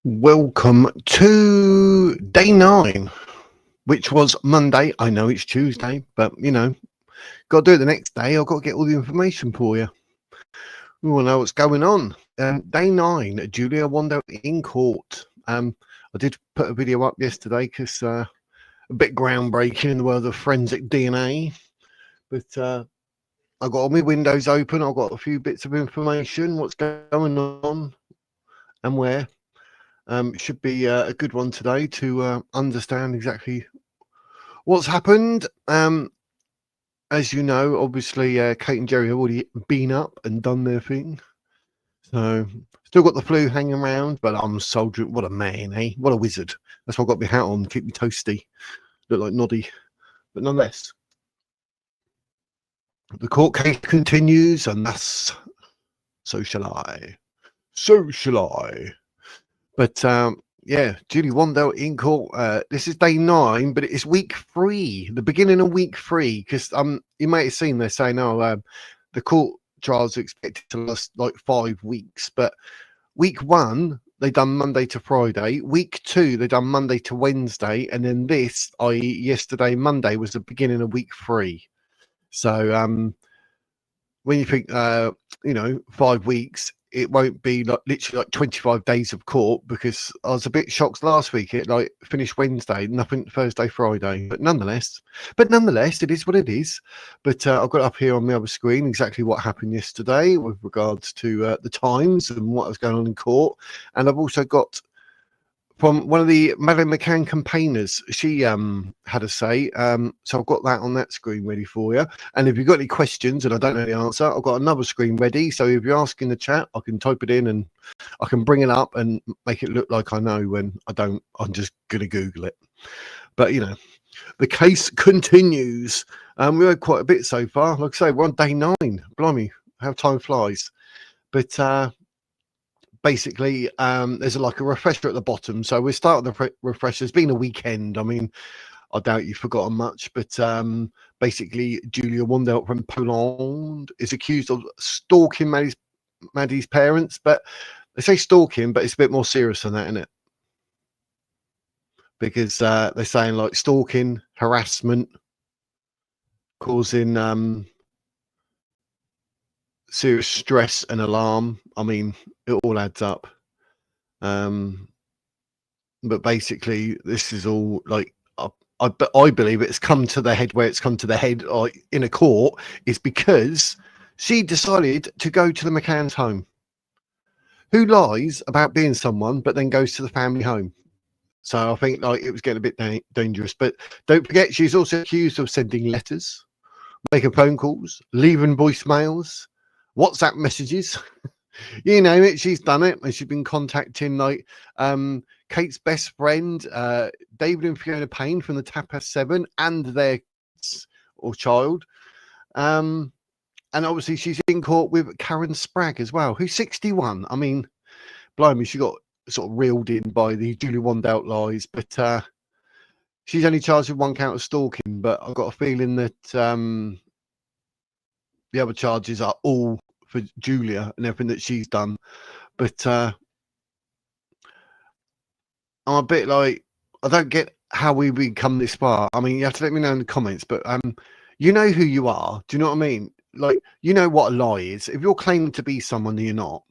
Welcome to day 9, which was Monday. I know it's Tuesday, but got to do it the next day. I've got to get all the information for you. We want to know what's going on. Day 9, Julia Wandelt in court. I did put a video up yesterday because a bit groundbreaking in the world of forensic DNA, but I got all my windows open. I've got a few bits of information, what's going on and where. It should be a good one today to understand exactly what's happened. As you know, obviously, Kate and Gerry have already been up and done their thing. So, still got the flu hanging around, but I'm soldiering. What a man, eh? What a wizard. That's why I've got my hat on, keep me toasty. Look like Noddy. But nonetheless, the court case continues, and thus, so shall I. So shall I. But yeah, Julia Wandelt in court. This is day 9, but it's week 3, the beginning of week 3. Because you might have seen they're saying, the court trials are expected to last like 5 weeks. But week 1, they done Monday to Friday. Week 2, they done Monday to Wednesday, and then this, i.e., yesterday, Monday, was the beginning of week 3. So when you think 5 weeks, it won't be like literally like 25 days of court, because I was a bit shocked last week. It like finished Wednesday, nothing Thursday, Friday. But nonetheless, it is what it is. But I've got up here on the other screen exactly what happened yesterday with regards to the times and what was going on in court. And I've also got from one of the Madeleine McCann campaigners, she had a say. So I've got that on that screen ready for you. And if you've got any questions and I don't know the answer, I've got another screen ready. So if you're asking the chat, I can type it in and I can bring it up and make it look like I know when I don't. I'm just going to Google it. But, the case continues. We had quite a bit so far. Like I say, we're on day 9. Blimey, how time flies. But basically, there's like a refresher at the bottom. So we're starting the refresher. It's been a weekend. I mean, I doubt you've forgotten much, but basically, Julia Wandelt from Poland is accused of stalking Maddie's parents. But they say stalking, but it's a bit more serious than that, isn't it? Because they're saying like stalking, harassment, causing serious stress and alarm. I mean, it all adds up. But basically, this is all like I believe it's come to the head where it's come to the head in a court is because she decided to go to the McCanns' home. Who lies about being someone but then goes to the family home? So I think like it was getting a bit dangerous. But don't forget, she's also accused of sending letters, making phone calls, leaving voicemails, WhatsApp messages. You name it, she's done it, and she's been contacting like Kate's best friend, David and Fiona Payne from the Tapas Seven, and their child. And obviously she's in court with Karen Spragg as well, who's 61. I mean, blimey, she got sort of reeled in by the Julia Wandelt lies, but she's only charged with 1 count of stalking. But I've got a feeling that the other charges are all for Julia and everything that she's done. But I'm a bit like, I don't get how we become this far. I mean, you have to let me know in the comments, but you know who you are. Do you know what I mean? Like, you know what a lie is. If you're claiming to be someone that you're not,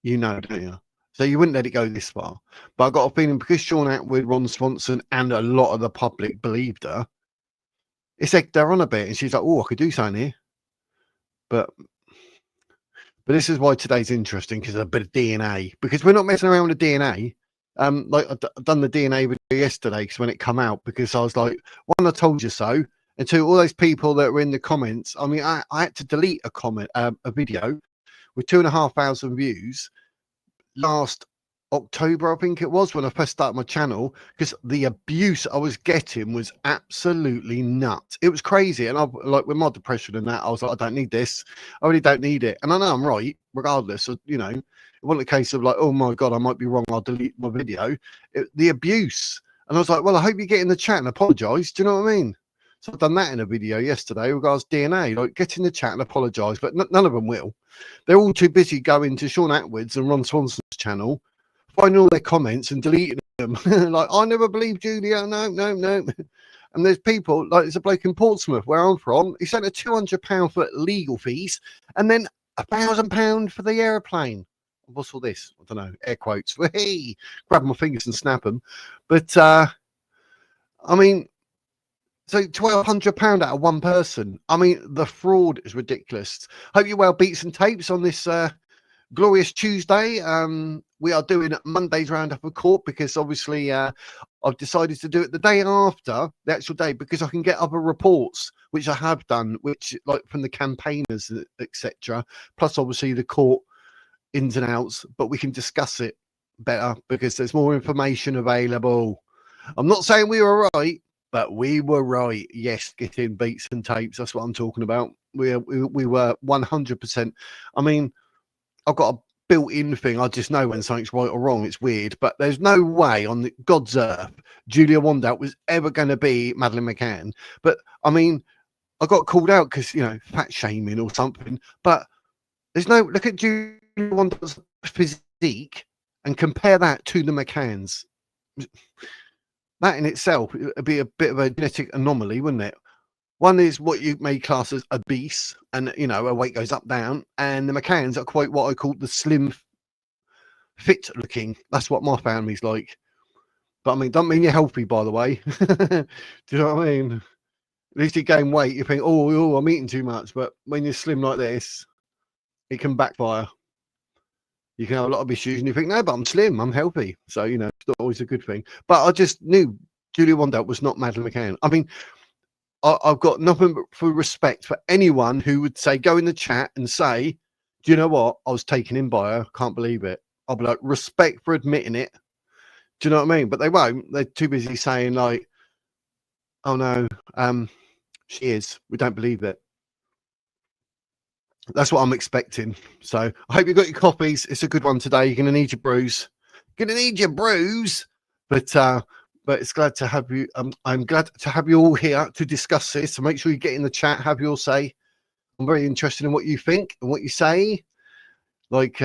you know, don't you? So you wouldn't let it go this far. But I got a feeling because Sean Atwood, Ron Swanson, and a lot of the public believed her, it's egged her on a bit, and she's like, oh, I could do something here. But this is why today's interesting, because there's a bit of DNA. Because we're not messing around with the DNA. Like I've done the DNA video yesterday, because when it come out, because I was like, one, I told you so, and two, all those people that were in the comments. I mean, I had to delete a comment, a video with 2,500 views last October, I think it was, when I first started my channel, because the abuse I was getting was absolutely nuts. It was crazy. And I like, with my depression and that, I was like, I don't need this. I really don't need it. And I know I'm right, regardless of, it wasn't a case of like, oh my God, I might be wrong, I'll delete my video. The abuse. And I was like, well, I hope you get in the chat and apologize. Do you know what I mean? So I've done that in a video yesterday regards DNA, like get in the chat and apologise, but none of them will. They're all too busy going to Sean Atwood's and Ron Swanson's channel finding all their comments and deleting them. Like, I never believed Julia. No, no, no. And there's people, like there's a bloke in Portsmouth where I'm from. He sent a £200 for legal fees and then £1,000 for the aeroplane. What's all this? I don't know. Air quotes. Hey, grab my fingers and snap them. But I mean, so £1,200 out of one person. I mean, the fraud is ridiculous. Hope you're well, beats and tapes on this glorious Tuesday. We are doing Monday's roundup of court because obviously I've decided to do it the day after the actual day because I can get other reports, which I have done, which like from the campaigners, etc. Plus, obviously, the court ins and outs, but we can discuss it better because there's more information available. I'm not saying we were right, but we were right. Yes, getting beats and tapes. That's what I'm talking about. We were 100%. I mean, I've got a built-in thing. I just know when something's right or wrong. It's weird, but there's no way on God's earth Julia Wandelt was ever going to be Madeleine McCann. But I mean, I got called out because, you know, fat shaming or something. But there's no, look at Julia Wandelt's physique and compare that to the McCanns. That in itself would be a bit of a genetic anomaly, wouldn't it? One is what you may class as obese, and you know, her weight goes up, down, and the McCanns are quite what I call the slim, fit looking. That's what my family's like. But I mean, don't mean you're healthy, by the way. Do you know what I mean? At least you gain weight, you think, oh, I'm eating too much. But when you're slim like this, it can backfire. You can have a lot of issues, and you think, no, but I'm slim, I'm healthy. So, you know, it's not always a good thing. But I just knew Julia Wandelt was not Madeleine McCann. I mean, I've got nothing but for respect for anyone who would say, go in the chat and say, do you know what? I was taken in by her. Can't believe it. I'll be like, respect for admitting it. Do you know what I mean? But they won't. They're too busy saying like, oh no, she is. We don't believe it. That's what I'm expecting. So I hope you got your coffees. It's a good one today. You're going to need your brews. But it's glad to have you. I'm glad to have you all here to discuss this. So make sure you get in the chat, have your say. I'm very interested in what you think and what you say. Like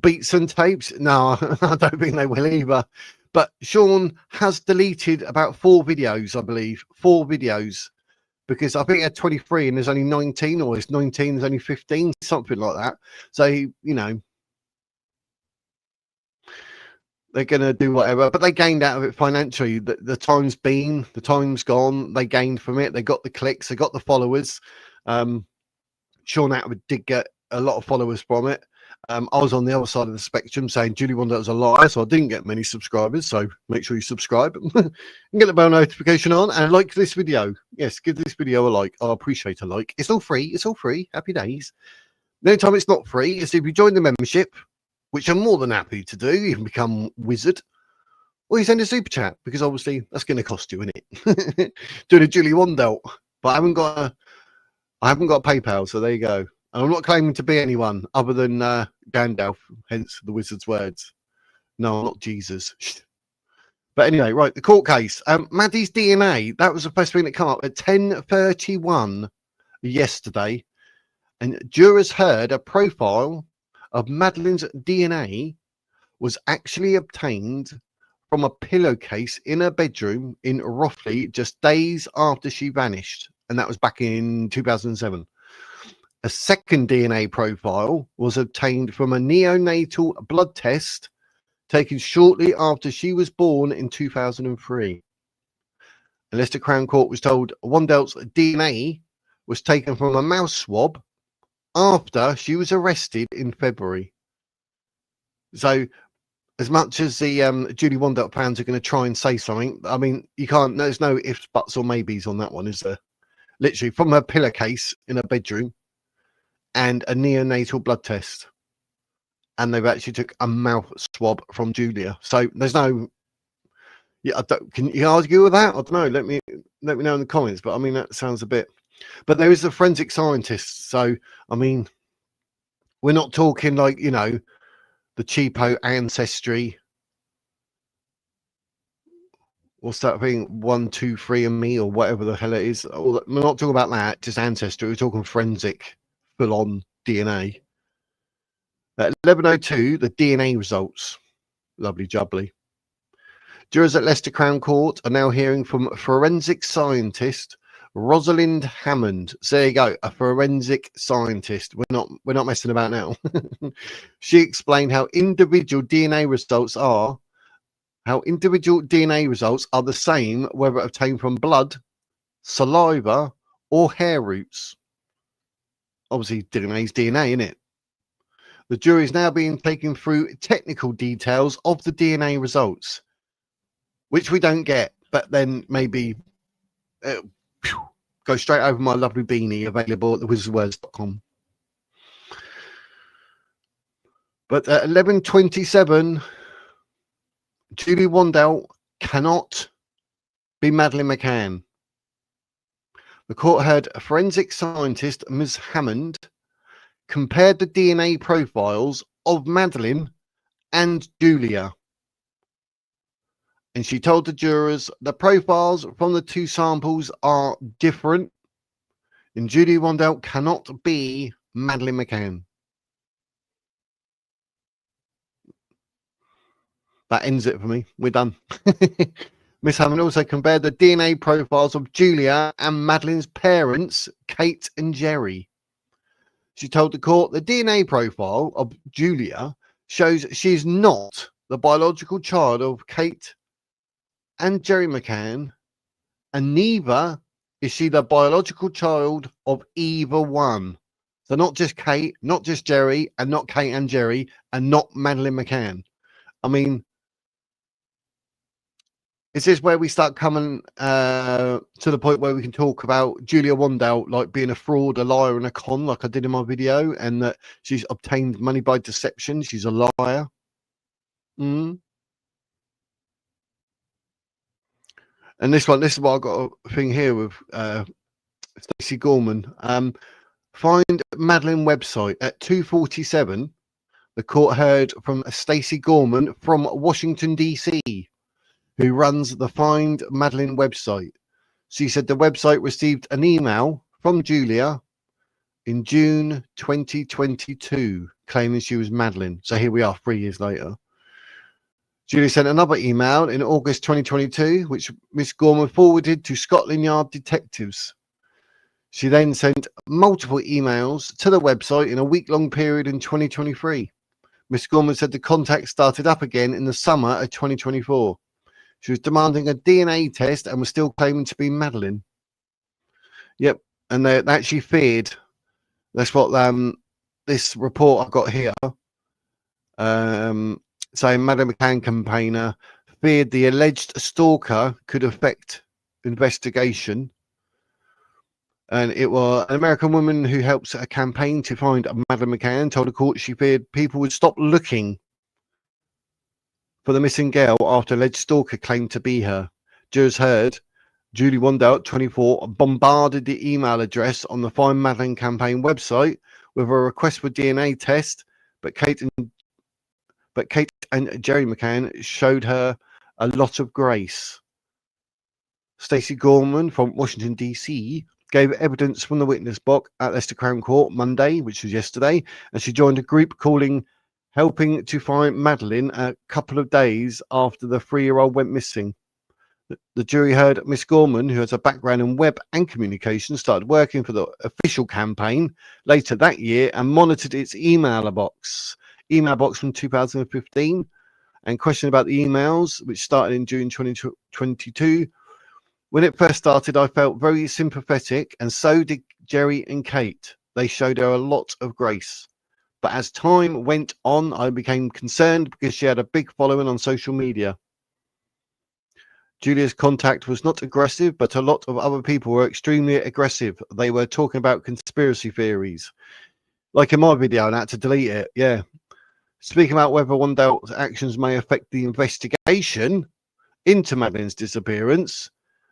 beats and tapes. No, I don't think they will either. But Sean has deleted about 4 videos, I believe. 4 videos. Because I think he had 23 and there's only 19, or it's 19, there's only 15, something like that. So, you know, they're going to do whatever, but they gained out of it financially. The time's been, the time's gone. They gained from it. They got the clicks, they got the followers. Sean Atwood did get a lot of followers from it. I was on the other side of the spectrum saying Julie Wandelt was a liar, so I didn't get many subscribers. So make sure you subscribe and get the bell notification on and like this video. Yes, give this video a like. I appreciate a like. It's all free. It's all free. Happy days. The only time it's not free is if you join the membership, which I'm more than happy to do. You can become wizard, or you send a super chat because obviously that's going to cost you, isn't it? Doing a Julie Wandelt, but I haven't got PayPal, so there you go. And I'm not claiming to be anyone other than Gandalf, hence the wizard's words. No, I'm not Jesus. But anyway, right, the court case. Maddie's DNA, that was the first thing that came up at 10:31 yesterday. And jurors heard a profile of Madeleine's DNA was actually obtained from a pillowcase in her bedroom in Rothley just days after she vanished. And that was back in 2007. A second DNA profile was obtained from a neonatal blood test taken shortly after she was born in 2003. And Leicester Crown Court was told Wandelt's DNA was taken from a mouse swab after she was arrested in February. So as much as the Julie Wandelt fans are going to try and say something, I mean, you can't, there's no ifs, buts or maybes on that one, is there? Literally from her pillowcase in her bedroom and a neonatal blood test. And they've actually took a mouth swab from Julia. So there's no, yeah, can you argue with that? I don't know. Let me know in the comments. But I mean, that sounds a bit, but there is a forensic scientist. So, I mean, we're not talking like, you know, the cheapo ancestry. What's that thing? 1, 2, 3 and me, or whatever the hell it is. We're not talking about that, just ancestry. We're talking forensic, full on DNA. At 11:02, the DNA results. Lovely jubbly. Jurors at Leicester Crown Court are now hearing from forensic scientist Rosalind Hammond. So there you go, a forensic scientist. We're not messing about now. She explained how individual DNA results are the same whether obtained from blood, saliva, or hair roots. Obviously, DNA is DNA, isn't it? The jury is now being taken through technical details of the DNA results, which we don't get, but then maybe go straight over my lovely beanie available at thewizardwords.com. But at 11:27, Julia Wandelt cannot be Madeleine McCann. The court heard forensic scientist Ms. Hammond compared the DNA profiles of Madeleine and Julia. And she told the jurors the profiles from the two samples are different, and Julia Wandelt cannot be Madeleine McCann. That ends it for me. We're done. Miss Hammond also compared the DNA profiles of Julia and Madeleine's parents, Kate and Gerry. She told the court the DNA profile of Julia shows she is not the biological child of Kate and Gerry McCann, and neither is she the biological child of either one. So not just Kate, not just Gerry, and not Kate and Gerry, and not Madeleine McCann. I mean, is this where we start coming to the point where we can talk about Julia Wandelt like being a fraud, a liar, and a con, like I did in my video, and that she's obtained money by deception? She's a liar. And this is what I've got a thing here with Stacey Gorman. Find Madeleine website at 2:47. The court heard from Stacey Gorman from Washington, D.C., who runs the Find Madeleine website. She said the website received an email from Julia in June 2022 claiming she was Madeleine. So here we are 3 years later. Julia sent another email in August 2022, which Miss Gorman forwarded to Scotland Yard detectives. She then sent multiple emails to the website in a week-long period in 2023. Miss Gorman said the contact started up again in the summer of 2024. She was demanding a DNA test and was still claiming to be Madeleine. Yep, and they actually feared. That's what this report I've got here. Saying Madeleine McCann campaigner feared the alleged stalker could affect investigation. And it was an American woman who helps a campaign to find Madeleine McCann told the court she feared people would stop looking for the missing girl after alleged stalker claimed to be her. Jurors heard Julia Wandelt, 24, bombarded the email address on the Find Madeleine campaign website with a request for DNA test, but Kate and Gerry McCann showed her a lot of grace. Stacey Gorman from Washington, D.C. gave evidence from the witness box at Leicester Crown Court Monday, which was yesterday, and she joined a group calling Helping to Find Madeleine a couple of days after the 3-year-old went missing. The jury heard Miss Gorman, who has a background in web and communication, started working for the official campaign later that year and monitored its email box from 2015, and questioned about the emails, which started in June 2022. When it first started, I felt very sympathetic, and so did Gerry and Kate. They showed her a lot of grace. But as time went on, I became concerned because she had a big following on social media. Julia's contact was not aggressive, but a lot of other people were extremely aggressive. They were talking about conspiracy theories. Like in my video, and I had to delete it. Yeah. Speaking about whether Wandelt's actions may affect the investigation into Madeleine's disappearance,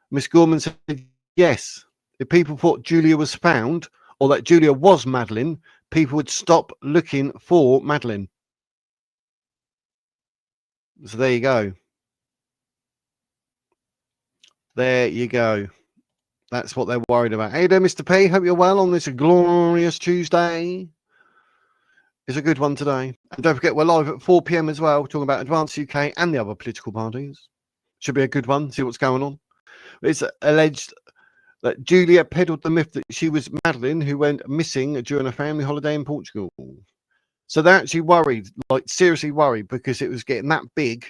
Miss Gorman said yes. If people thought Julia was found or that Julia was Madeleine, people would stop looking for Madeleine. So there you go. There you go. That's what they're worried about. Hey there, Mr. P. Hope you're well on this glorious Tuesday. is a good one today. And don't forget, we're live at 4 p.m. as well, talking about Advance UK and the other political parties. Should be a good one. See what's going on. It's alleged that Julia peddled the myth that she was Madeleine, who went missing during a family holiday in Portugal. So they're actually worried, like seriously worried, because it was getting that big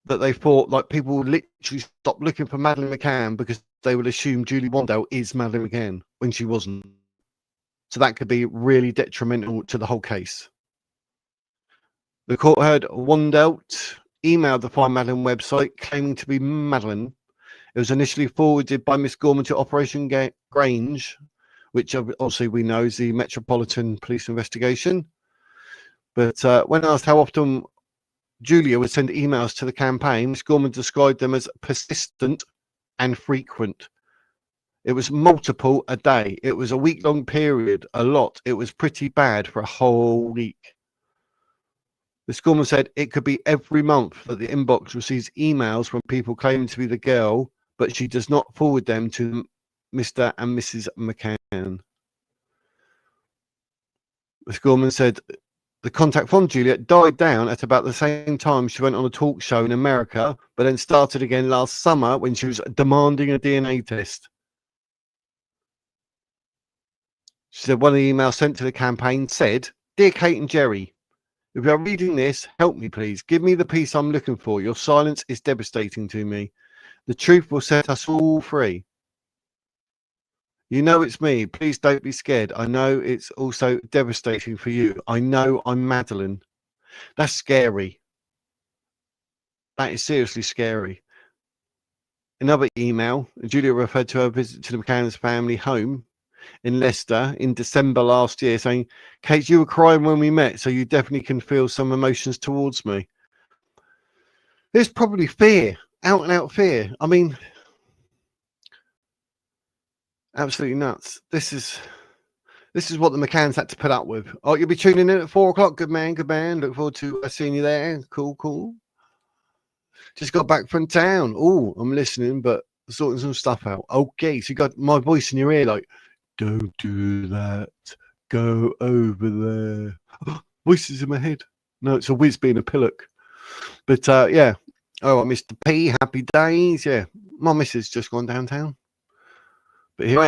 that they thought like people would literally stop looking for Madeleine McCann because they would assume Julia Wandelt is Madeleine McCann when she wasn't. So that could be really detrimental to the whole case. The court heard Wandelt emailed the Find Madeleine website claiming to be Madeleine. It was initially forwarded by Miss Gorman to Operation Grange, which obviously we know is the Metropolitan Police investigation. But when asked how often Julia would send emails to the campaign, Miss Gorman described them as persistent and frequent. It was multiple a day. It was a week-long period, a lot. It was pretty bad for a whole week. Miss Gorman said it could be every month that the inbox receives emails from people claiming to be the girl, but she does not forward them to Mr. and Mrs. McCann. Miss Gorman said the contact from Juliet died down at about the same time she went on a talk show in America, but then started again last summer when she was demanding a DNA test. She said one of the emails sent to the campaign said, "Dear Kate and Gerry, if you are reading this, help me please. Give me the peace I'm looking for. Your silence is devastating to me. The truth will set us all free. You know it's me. Please don't be scared. I know it's also devastating for you. I know I'm Madeleine." That's scary. That is seriously scary. Another email, Julia referred to her visit to the McCanns family home in Leicester in December last year, saying, "Kate, you were crying when we met, so you definitely can feel some emotions towards me." There's probably fear, out and out fear. I mean, absolutely nuts. This is what the McCanns had to put up with. Oh, you'll be tuning in at 4 o'clock. Good man, good man. Look forward to seeing you there. Cool, cool. Just got back from town. Oh, I'm listening, but sorting some stuff out. Okay, so you got my voice in your ear, like, don't do that. Go over there. Voices in my head. No, it's a whiz being a pillock. But yeah. Oh, Mr. P, happy days. Yeah, my missus just gone downtown. But here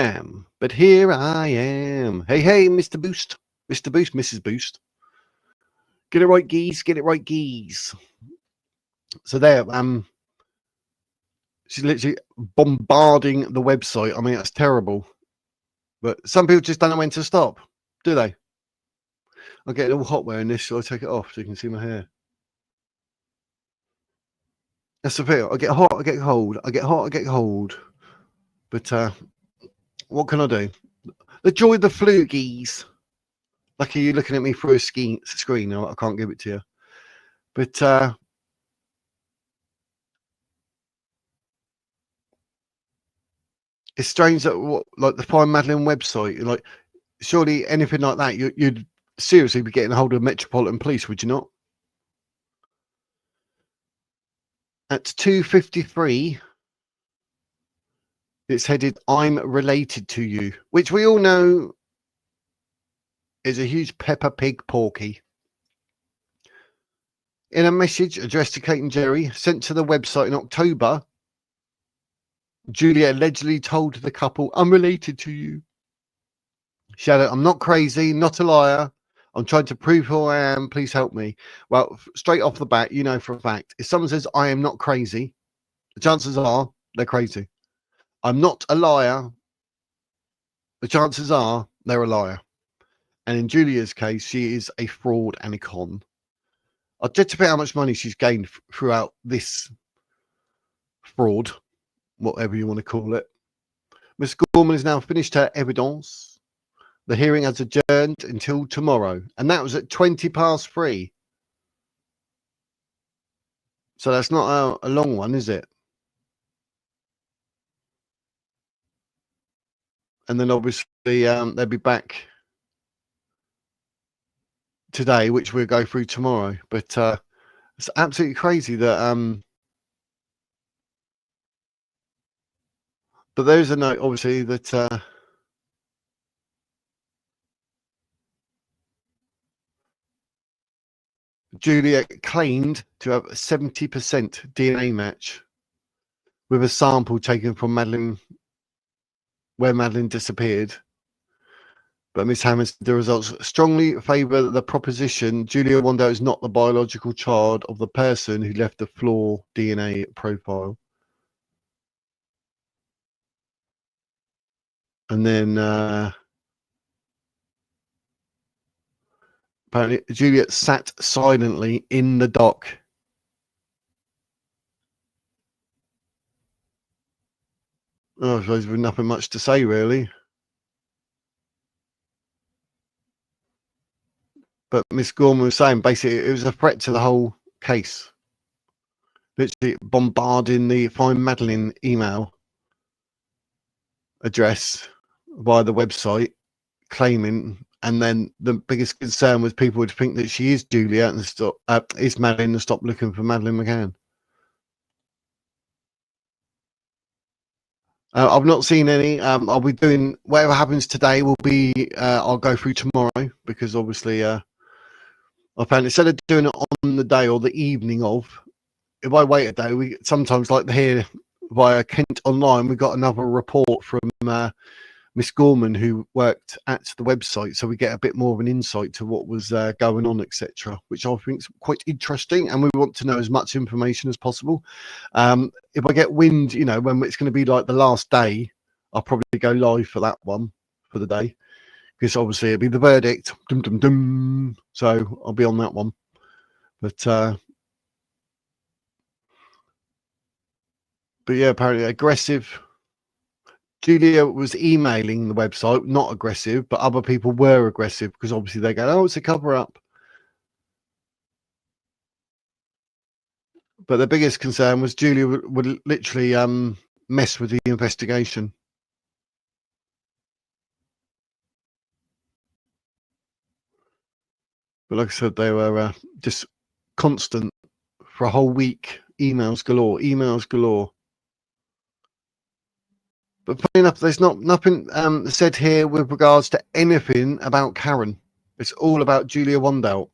I am. Hey, hey, Mr. Boost. Mr. Boost, Mrs. Boost. Get it right, geese. Get it right, geese. So there, she's literally bombarding the website. I mean, that's terrible. But some people just don't know when to stop, do they? I get all hot wearing this, so I take it off so you can see my hair. That's the thing. I get hot, I get cold. I get hot, I get cold. But what can I do? The joy of the flugies. Lucky you looking at me through a screen. I can't give it to you. But it's strange that like the Find Madeleine website, like surely anything like that, you'd seriously be getting a hold of Metropolitan Police, would you not? At 2:53, it's headed "I'm related to you," which we all know is a huge Peppa Pig porky. In a message addressed to Kate and Gerry, sent to the website in October, Julia allegedly told the couple, "I'm related to you." She added, "I'm not crazy, not a liar. I'm trying to prove who I am. Please help me." Well, straight off the bat, you know for a fact, if someone says, "I am not crazy," the chances are they're crazy. "I'm not a liar," the chances are they're a liar. And in Julia's case, she is a fraud and a con. I'll just to bet how much money she's gained throughout this fraud, whatever you want to call it. Miss Gorman has now finished her evidence. The hearing has adjourned until tomorrow, and that was at 3:20. So that's not a long one, is it? And then obviously they'll be back today, which we'll go through tomorrow. But it's absolutely crazy that but there's a note obviously that Julia claimed to have a 70% DNA match with a sample taken from Madeleine, where Madeleine disappeared. But Miss Hammond said the results strongly favour the proposition Julia Wandelt is not the biological child of the person who left the flawed DNA profile. And then apparently Juliet sat silently in the dock. Oh, I suppose there's nothing much to say, really. But Miss Gorman was saying basically it was a threat to the whole case. Literally bombarding the Find Madeleine email address via the website, claiming, and then the biggest concern was people would think that she is Julia and stop is Madeleine and stop looking for Madeleine McCann. I've not seen any. I'll be doing whatever happens today. Will be I'll go through tomorrow because obviously I found instead of doing it on the day or the evening of, if I wait a day, we sometimes like to hear via Kent Online. We got another report from Miss Gorman who worked at the website, so we get a bit more of an insight to what was going on, etc., which I think is quite interesting, and we want to know as much information as possible. If I get wind, when it's going to be like the last day, I'll probably go live for that one for the day, because obviously it'll be the verdict, dum, dum, dum. So I'll be on that one. But yeah, apparently aggressive. Julia was emailing the website, not aggressive, but other people were aggressive because obviously they go, oh, it's a cover up. But the biggest concern was Julia would literally mess with the investigation. But like I said, they were just constant for a whole week. Emails galore. But funny enough, there's nothing said here with regards to anything about Karen. It's all about Julia Wandelt.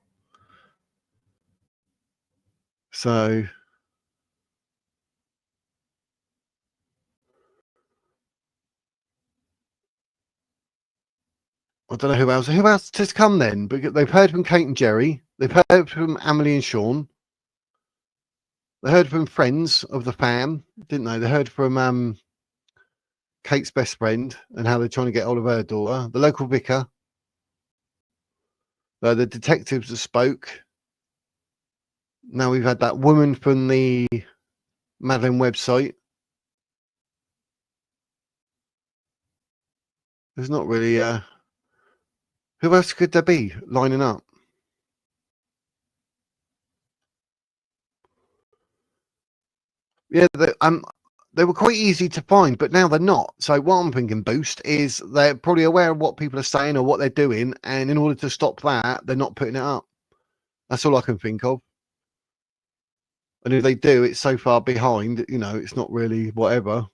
So I don't know who else. Who else has come then? Because they've heard from Kate and Gerry. They've heard from Emily and Sean. They heard from friends of the fam, didn't they? They heard from Kate's best friend and how they're trying to get hold of her daughter. The local vicar. The detectives that spoke. Now we've had that woman from the Madeleine website. There's not really... who else could there be lining up? Yeah, they were quite easy to find, but now they're not. So what I'm thinking, Boost, is they're probably aware of what people are saying or what they're doing, and in order to stop that, they're not putting it up. That's all I can think of. And if they do, it's so far behind, it's not really whatever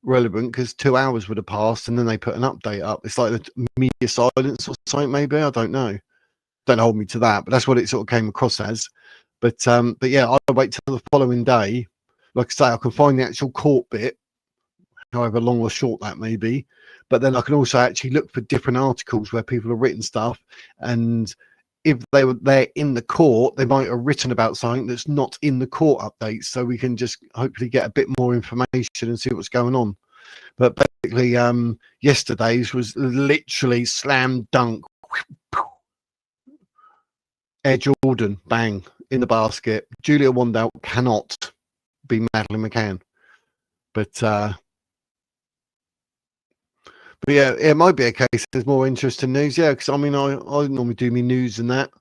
relevant because 2 hours would have passed and then they put an update up. It's like the media silence or something, maybe. I don't know. Don't hold me to that, but that's what it sort of came across as. But yeah, I'll wait till the following day. Like I say, I can find the actual court bit, however long or short that may be. But then I can also actually look for different articles where people have written stuff, and if they were there in the court, they might have written about something that's not in the court updates, so we can just hopefully get a bit more information and see what's going on. But basically, yesterday's was literally slam dunk. Air Jordan, bang, in the basket. Julia Wandelt cannot be Madeleine McCann. But yeah, it might be a case there's more interesting news. Yeah, because I mean, I normally do me news and that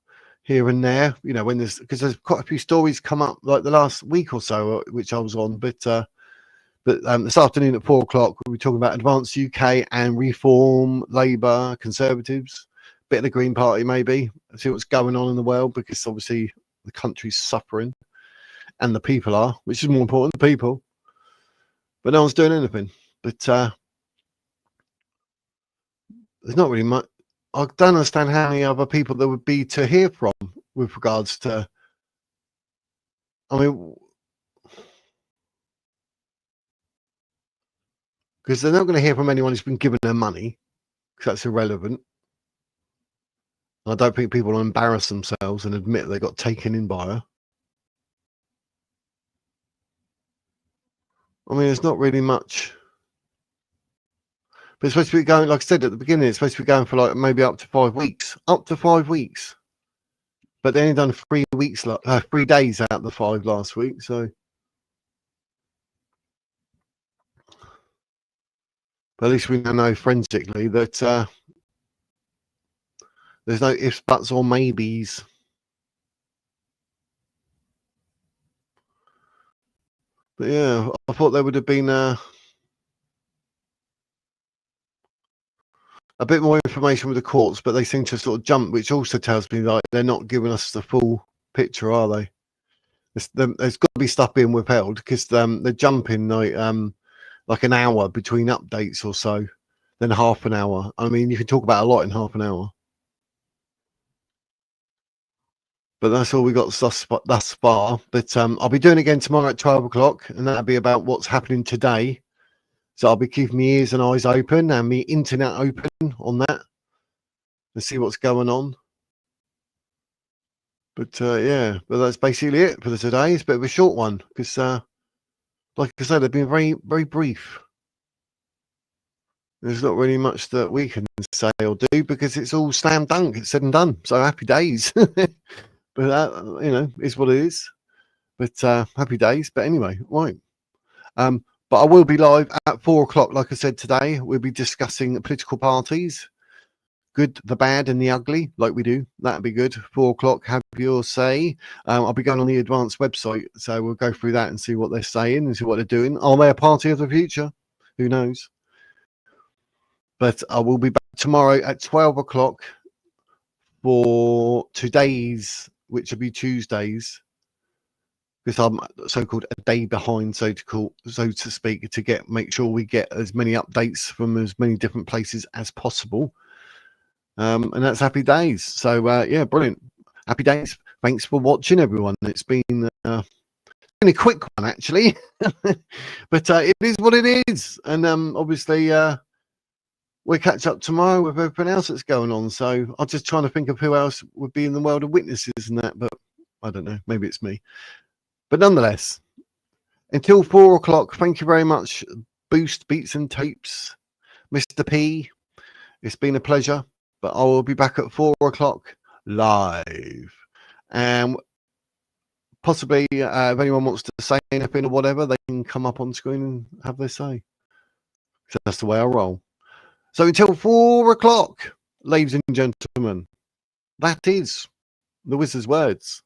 here and there, when because there's quite a few stories come up like the last week or so, which I was on. But this afternoon at 4:00, we'll be talking about Advance UK and Reform, Labour, Conservatives, bit of the Green Party maybe, see what's going on in the world, because obviously the country's suffering and the people are, which is more important, the people. But no one's doing anything. But there's not really much. I don't understand how many other people there would be to hear from with regards to, I mean, because they're not going to hear from anyone who's been given their money, because that's irrelevant. I don't think people will embarrass themselves and admit they got taken in by her. I mean, it's not really much. But it's supposed to be going, like I said at the beginning, it's supposed to be going for like maybe up to 5 weeks. Up to 5 weeks. But they only done 3 weeks, 3 days out of the 5 last week. So, but at least we now know forensically that there's no ifs, buts, or maybes. But yeah, I thought there would have been a bit more information with the courts, but they seem to sort of jump, which also tells me like they're not giving us the full picture, are they? There's got to be stuff being withheld because they're jumping like an hour between updates or so, then half an hour. I mean, you can talk about a lot in half an hour. But that's all we got thus far. But I'll be doing it again tomorrow at 12 o'clock, and that'll be about what's happening today. So I'll be keeping my ears and eyes open and my internet open on that and see what's going on. But yeah, but that's basically it for today. It's a bit of a short one because, like I said, they've been very, very brief. There's not really much that we can say or do because it's all slam dunk. It's said and done. So happy days. But that, you know, is what it is. But happy days. But anyway, right. But I will be live at 4 o'clock. Like I said today, we'll be discussing political parties, good, the bad, and the ugly, like we do. That'd be good. 4 o'clock. Have your say. I'll be going on the advanced website, so we'll go through that and see what they're saying and see what they're doing. Are they a party of the future? Who knows? But I will be back tomorrow at 12 o'clock for today's, which will be Tuesdays, because I'm so-called a day behind, so to speak, to make sure we get as many updates from as many different places as possible. And that's happy days. So yeah, brilliant. Happy days. Thanks for watching, everyone. It's been a quick one, actually, but it is what it is. And obviously, we'll catch up tomorrow with everything else that's going on. So I'm just trying to think of who else would be in the world of witnesses and that, but I don't know. Maybe it's me. But nonetheless, until 4 o'clock, thank you very much, Boost Beats and Tapes, Mr. P. It's been a pleasure, but I will be back at 4 o'clock live. And possibly, if anyone wants to say anything or whatever, they can come up on screen and have their say. So that's the way I roll. So until 4 o'clock, ladies and gentlemen, that is the wizard's words.